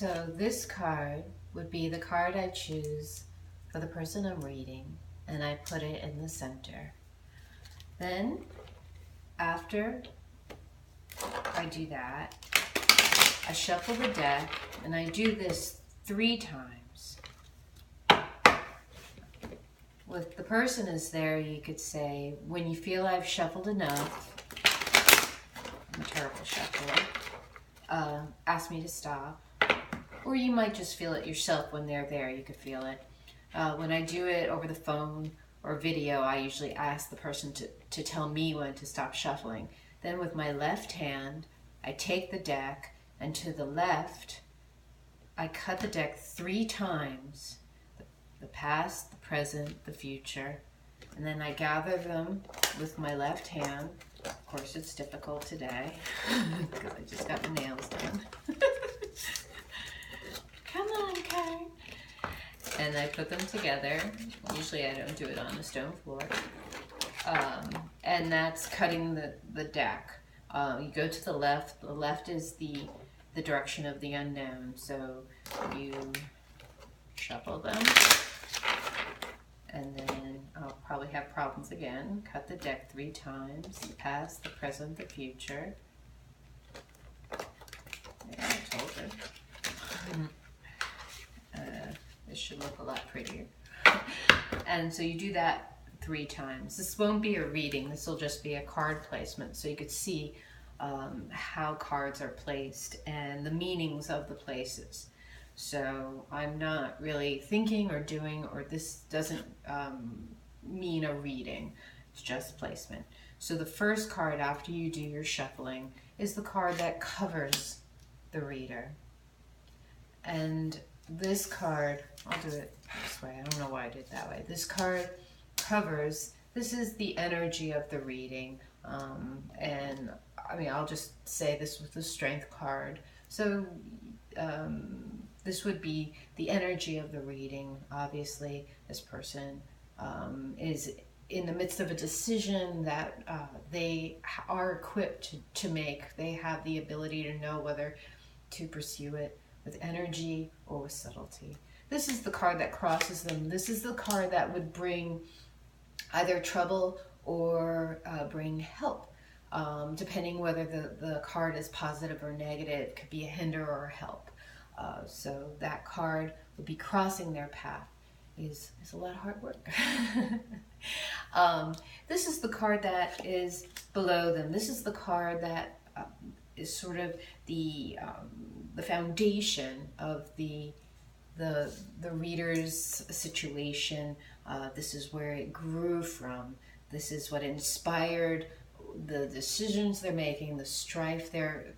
So this card would be the card I choose for the person I'm reading, and I put it in the center. Then, after I do that, I shuffle the deck, and I do this 3 times. If the person is there, you could say, when you feel I've shuffled enough, I'm a terrible shuffler, ask me to stop. Or you might just feel it yourself when they're there, you could feel it. When I do it over the phone or video, I usually ask the person to tell me when to stop shuffling. Then with my left hand, I take the deck, and to the left, I cut the deck 3 times. The past, the present, the future. And then I gather them with my left hand. Of course, it's difficult today because I just got my nails done. Come on, Karen. And I put them together. Usually I don't do it on the stone floor. And that's cutting the deck. You go to the left. The left is the direction of the unknown. So you shuffle them. And then I'll probably have problems again. Cut the deck 3 times. The past, the present, the future. Yeah, I told you. This should look a lot prettier. And so you do that 3 times. This won't be a reading. This will just be a card placement. So you could see how cards are placed and the meanings of the places. So I'm not really thinking or doing, or this doesn't mean a reading. It's just placement. So the first card after you do your shuffling is the card that covers the reader. And this card, I'll do it this way. I don't know why I did it that way. This card covers, this is the energy of the reading. And I mean, I'll just say this was the strength card. So this would be the energy of the reading. Obviously, this person is in the midst of a decision that they are equipped to make. They have the ability to know whether to pursue it with energy or with subtlety. This is the card that crosses them. This is the card that would bring either trouble or bring help, depending whether the card is positive or negative. It could be a hinder or a help. So that card would be crossing their path. Is a lot of hard work. This is the card that is below them. This is the card that is sort of the foundation of the reader's situation. This is where it grew from. This is what inspired the decisions they're making, the strife they're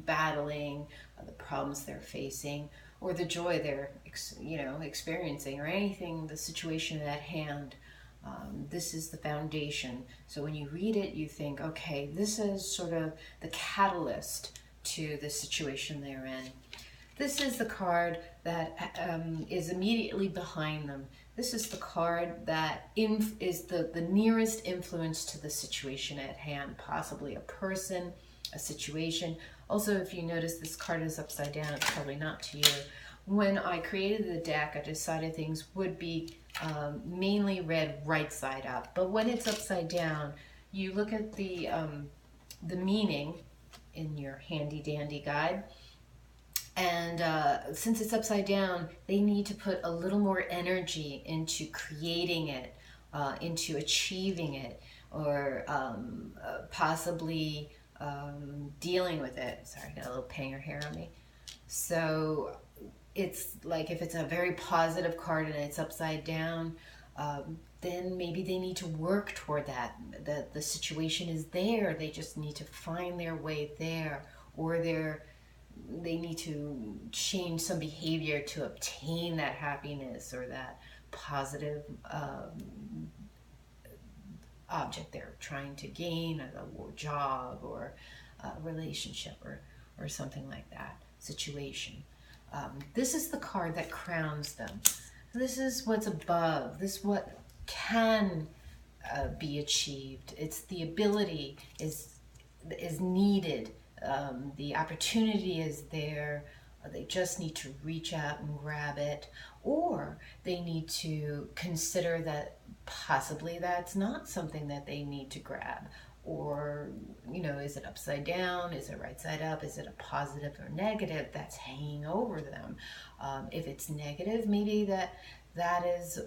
battling, the problems they're facing, or the joy they're experiencing, or anything, the situation at hand. This is the foundation. So when you read it, you think, okay, this is sort of the catalyst to the situation they're in. This is the card that is immediately behind them. This is the card that is the nearest influence to the situation at hand, possibly a person, a situation. Also, if you notice this card is upside down, it's probably not to you. When I created the deck, I decided things would be mainly read right side up. But when it's upside down, you look at the meaning in your handy dandy guide. And since it's upside down, they need to put a little more energy into creating it, into achieving it, or possibly dealing with it. Sorry, I got a little panger hair on me. So it's like if it's a very positive card and it's upside down, then maybe they need to work toward that. The situation is there. They just need to find their way there, or they need to change some behavior to obtain that happiness or that positive object they're trying to gain, a job or a relationship or something like that, situation. This is the card that crowns them. This is what's above. This is what can be achieved. It's the ability is needed. The opportunity is there. they just need to reach out and grab it, or they need to consider that possibly that's not something that they need to grab. Or, is it upside down? Is it right side up? Is it a positive or negative that's hanging over them? If it's negative, maybe that is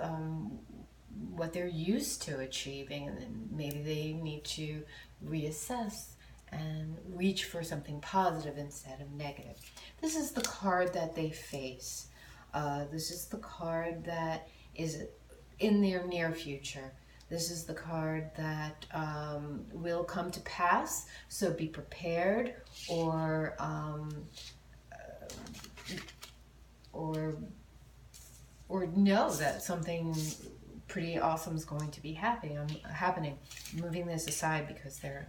what they're used to achieving, and then maybe they need to reassess and reach for something positive instead of negative. This is the card that they face. This is the card that is in their near future. This is the card that will come to pass, so be prepared, or know that something pretty awesome is going to be happening. I'm moving this aside because there are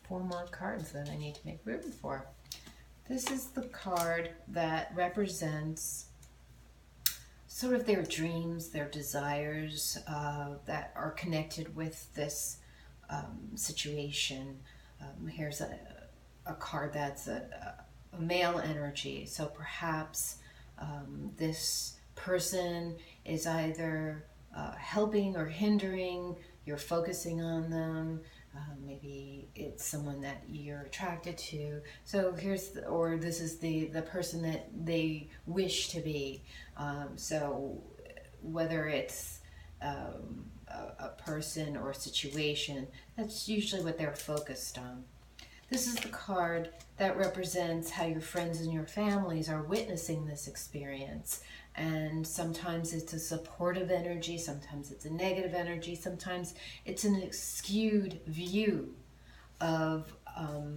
4 more cards that I need to make room for. This is the card that represents sort of their dreams, their desires that are connected with this situation. Here's a card that's a male energy. So perhaps this person is either helping or hindering, you're focusing on them. Maybe it's someone that you're attracted to. So or this is the person that they wish to be. So whether it's a person or a situation, that's usually what they're focused on. This is the card that represents how your friends and your families are witnessing this experience. And sometimes it's a supportive energy, sometimes it's a negative energy, sometimes it's an skewed view of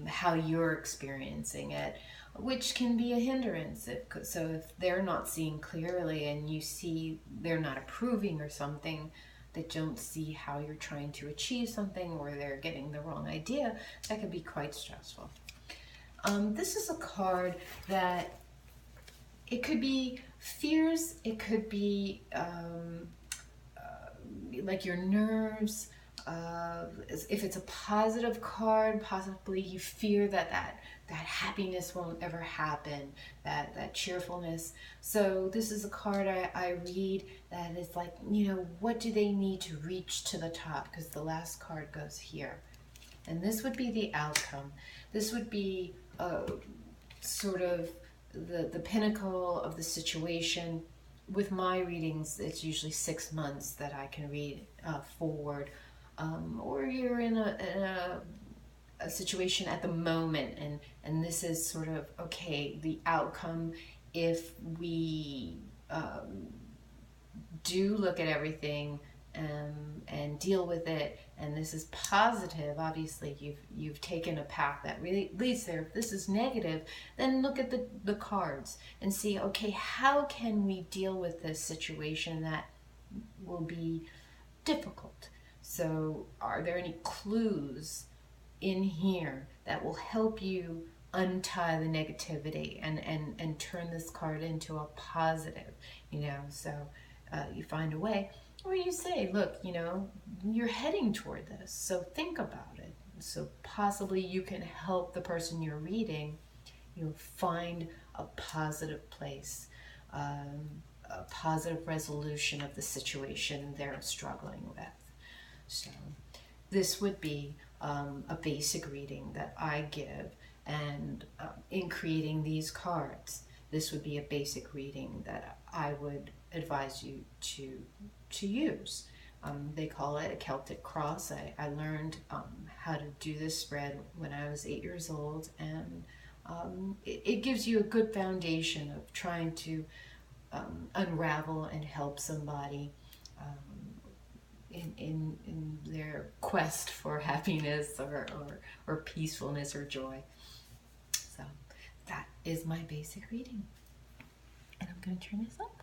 how you're experiencing it, which can be a hindrance. So if they're not seeing clearly and you see they're not approving or something, they don't see how you're trying to achieve something, or they're getting the wrong idea, that could be quite stressful. This is a card that it could be fears, it could be like your nerves. If it's a positive card, possibly you fear that happiness won't ever happen, that cheerfulness. So this is a card I read that is like, what do they need to reach to the top? Because the last card goes here. And this would be the outcome. This would be sort of the pinnacle of the situation. With my readings, it's usually 6 months that I can read forward. Or you're in a situation at the moment, and this is sort of, okay, the outcome, if we do look at everything and deal with it, and this is positive, obviously you've taken a path that really leads there. If this is negative, then look at the cards and see, okay, how can we deal with this situation that will be difficult? So are there any clues in here that will help you untie the negativity and turn this card into a positive? So you find a way, or you say, look, you're heading toward this, so think about it. So possibly you can help the person you're reading, find a positive place, a positive resolution of the situation they're struggling with. So this would be a basic reading that I give, and in creating these cards, this would be a basic reading that I would advise you to use. They call it a Celtic cross. I learned how to do this spread when I was 8 years old, and it gives you a good foundation of trying to unravel and help somebody in their quest for happiness or peacefulness or joy. So that is my basic reading. And I'm going to turn this up.